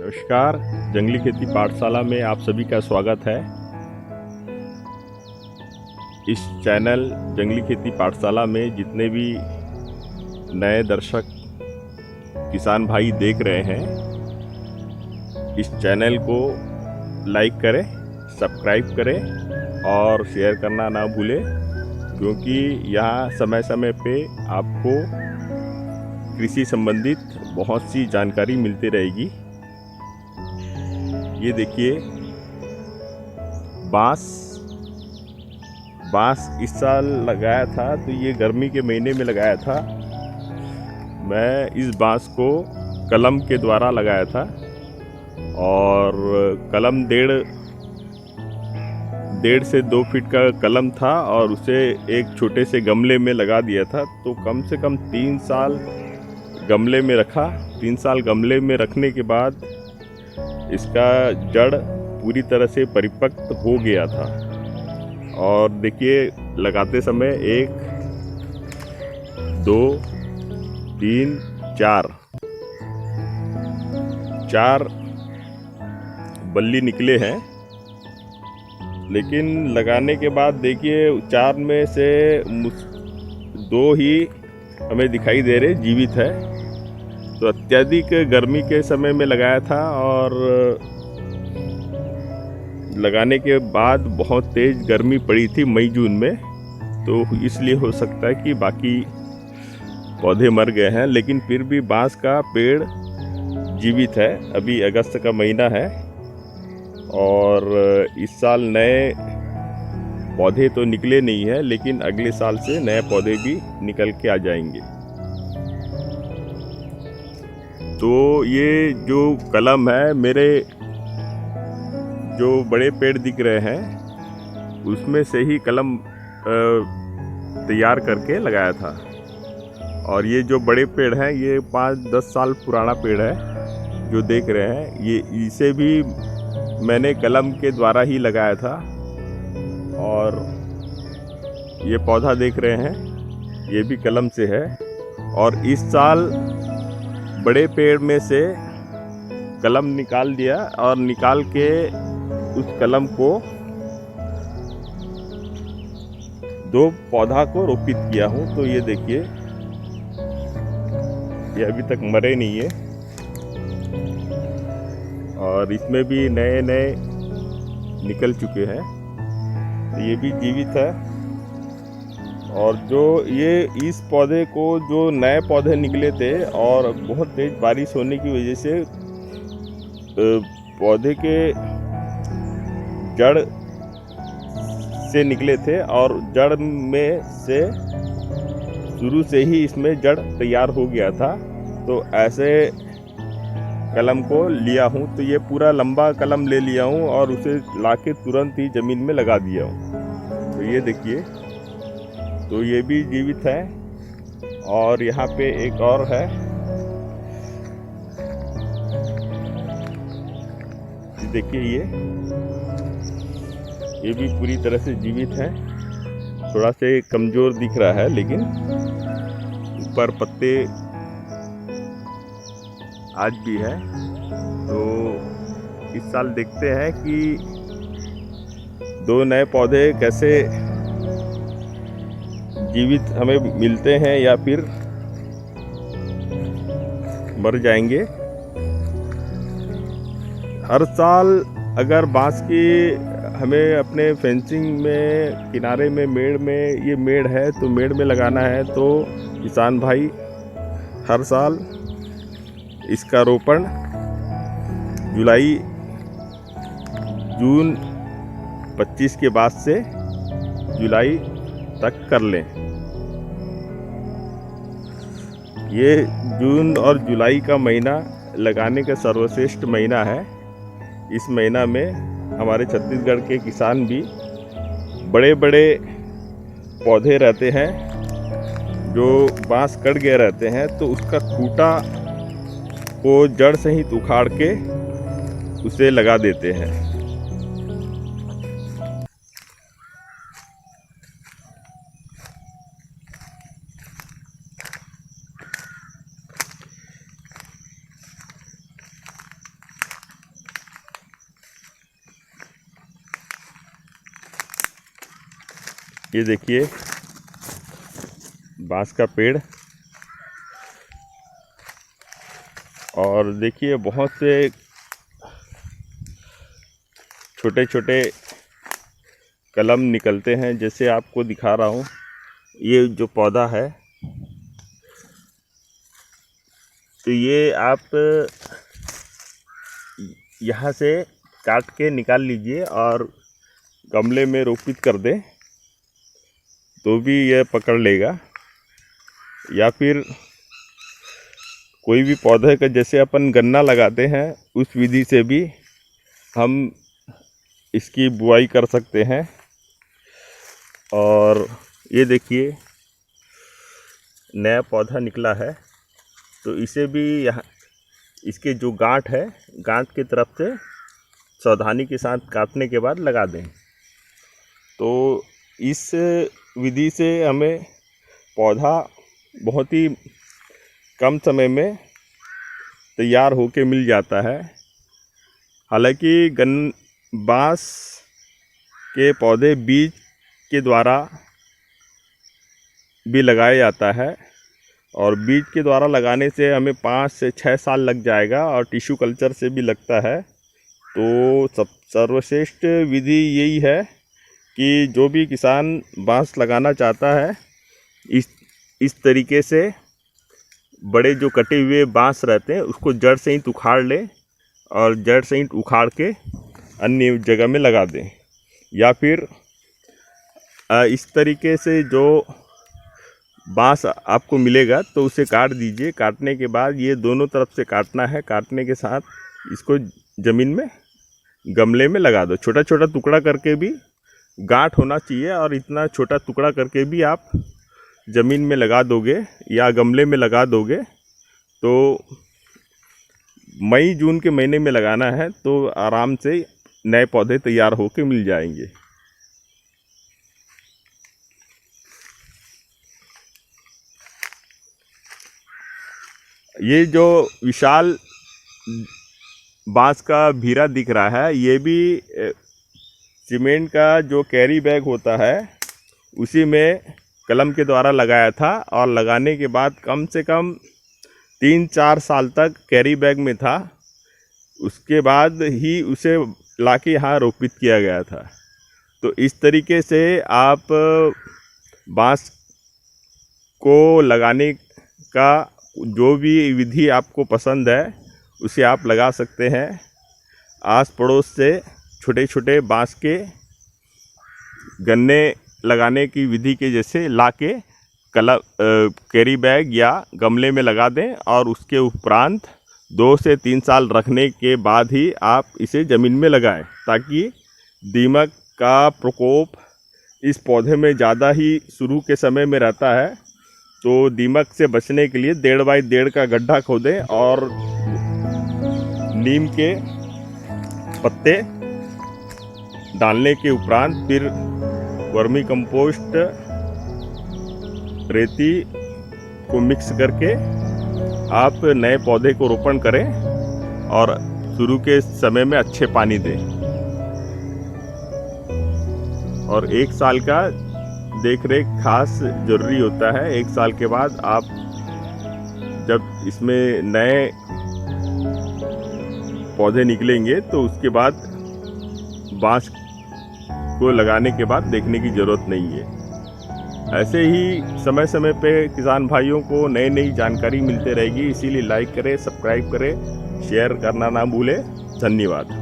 नमस्कार। जंगली खेती पाठशाला में आप सभी का स्वागत है। इस चैनल जंगली खेती पाठशाला में जितने भी नए दर्शक किसान भाई देख रहे हैं, इस चैनल को लाइक करें, सब्सक्राइब करें और शेयर करना ना भूलें, क्योंकि यहाँ समय समय पे आपको कृषि संबंधित बहुत सी जानकारी मिलती रहेगी। ये देखिए, बांस इस साल लगाया था तो ये गर्मी के महीने में लगाया था। मैं इस बांस को कलम के द्वारा लगाया था और कलम डेढ़ से 2 फीट का कलम था और उसे एक छोटे से गमले में लगा दिया था। तो कम से कम 3 साल गमले में रखा। 3 साल गमले में रखने के बाद इसका जड़ पूरी तरह से परिपक्व हो गया था। और देखिए, लगाते समय 1 2 3 4 बल्ली निकले हैं। लेकिन लगाने के बाद देखिए, 4 में से 2 ही हमें दिखाई दे रहे जीवित है। तो अत्यधिक गर्मी के समय में लगाया था और लगाने के बाद बहुत तेज़ गर्मी पड़ी थी मई जून में, तो इसलिए हो सकता है कि बाकी पौधे मर गए हैं। लेकिन फिर भी बांस का पेड़ जीवित है। अभी अगस्त का महीना है और इस साल नए पौधे तो निकले नहीं हैं, लेकिन अगले साल से नए पौधे भी निकल के आ जाएंगे। तो ये जो कलम है, मेरे जो बड़े पेड़ दिख रहे हैं उसमें से ही कलम तैयार करके लगाया था। और ये जो बड़े पेड़ हैं, ये 5-10 साल पुराना पेड़ है जो देख रहे हैं। ये इसे भी मैंने कलम के द्वारा ही लगाया था। और ये पौधा देख रहे हैं, ये भी कलम से है। और इस साल बड़े पेड़ में से कलम निकाल दिया और निकाल के उस कलम को 2 पौधा को रोपित किया हूँ। तो ये देखिए, ये अभी तक मरे नहीं है और इसमें भी नए निकल चुके हैं। तो ये भी जीवित है। और जो ये इस पौधे को, जो नए पौधे निकले थे और बहुत तेज बारिश होने की वजह से पौधे के जड़ से निकले थे और जड़ में से शुरू से ही इसमें जड़ तैयार हो गया था। तो ऐसे कलम को लिया हूँ। तो ये पूरा लंबा कलम ले लिया हूँ और उसे लाके तुरंत ही ज़मीन में लगा दिया हूँ। तो ये देखिए, तो ये भी जीवित है। और यहाँ पे एक और है, देखिए ये भी पूरी तरह से जीवित है। थोड़ा से कमज़ोर दिख रहा है, लेकिन ऊपर पत्ते आज भी है। तो इस साल देखते हैं कि 2 नए पौधे कैसे जीवित हमें मिलते हैं या फिर मर जाएंगे। हर साल अगर बांस की हमें अपने फेंसिंग में, किनारे में, मेड़ में, ये मेड़ है तो मेड़ में लगाना है, तो किसान भाई हर साल इसका रोपण जून 25 के बाद से जुलाई तक कर लें। ये जून और जुलाई का महीना लगाने का सर्वश्रेष्ठ महीना है। इस महीना में हमारे छत्तीसगढ़ के किसान भी बड़े बड़े पौधे रहते हैं जो बांस कट गए रहते हैं, तो उसका खूंटा को जड़ सहित उखाड़ के उसे लगा देते हैं। ये देखिए बांस का पेड़, और देखिए बहुत से छोटे छोटे कलम निकलते हैं। जैसे आपको दिखा रहा हूँ, ये जो पौधा है, तो ये आप यहाँ से काट के निकाल लीजिए और गमले में रोपित कर दें तो भी यह पकड़ लेगा। या फिर कोई भी पौधे का, जैसे अपन गन्ना लगाते हैं, उस विधि से भी हम इसकी बुआई कर सकते हैं। और ये देखिए नया पौधा निकला है, तो इसे भी यहाँ इसके जो गांठ है, गांठ की तरफ से सावधानी के साथ काटने के बाद लगा दें। तो इस विधि से हमें पौधा बहुत ही कम समय में तैयार होके मिल जाता है। हालांकि बांस के पौधे बीज के द्वारा भी लगाया जाता है, और बीज के द्वारा लगाने से हमें 5 से 6 साल लग जाएगा, और टिश्यू कल्चर से भी लगता है। तो सर्वश्रेष्ठ विधि यही है कि जो भी किसान बांस लगाना चाहता है, इस तरीके से बड़े जो कटे हुए बांस रहते हैं उसको जड़ से ही उखाड़ ले, और जड़ से ही उखाड़ के अन्य जगह में लगा दें। या फिर इस तरीके से जो बांस आपको मिलेगा तो उसे काट दीजिए। काटने के बाद ये दोनों तरफ से काटना है। काटने के साथ इसको ज़मीन में गमले में लगा दो। छोटा छोटा टुकड़ा करके भी, गांठ होना चाहिए, और इतना छोटा टुकड़ा करके भी आप ज़मीन में लगा दोगे या गमले में लगा दोगे तो मई जून के महीने में लगाना है, तो आराम से नए पौधे तैयार होके मिल जाएंगे। ये जो विशाल बांस का भीरा दिख रहा है, ये भी सीमेंट का जो कैरी बैग होता है उसी में कलम के द्वारा लगाया था, और लगाने के बाद कम से कम 3-4 साल तक कैरी बैग में था। उसके बाद ही उसे लाके यहाँ रोपित किया गया था। तो इस तरीके से आप बांस को लगाने का जो भी विधि आपको पसंद है उसे आप लगा सकते हैं। आस पड़ोस से छोटे छोटे बांस के गन्ने लगाने की विधि के जैसे लाके कैरी बैग या गमले में लगा दें, और उसके उपरांत 2 से 3 साल रखने के बाद ही आप इसे ज़मीन में लगाएं, ताकि दीमक का प्रकोप इस पौधे में ज़्यादा ही शुरू के समय में रहता है। तो दीमक से बचने के लिए 1.5 बाई 1.5 का गड्ढा खोदें, और नीम के पत्ते डालने के उपरांत फिर वर्मी कंपोस्ट, रेती को मिक्स करके आप नए पौधे को रोपण करें, और शुरू के समय में अच्छे पानी दें। और 1 साल का देख रेख खास ज़रूरी होता है। 1 साल के बाद आप जब इसमें नए पौधे निकलेंगे तो उसके बाद बांस को लगाने के बाद देखने की ज़रूरत नहीं है। ऐसे ही समय समय पे किसान भाइयों को नई नई जानकारी मिलते रहेगी। इसीलिए लाइक करें, सब्सक्राइब करें, शेयर करना ना भूलें। धन्यवाद।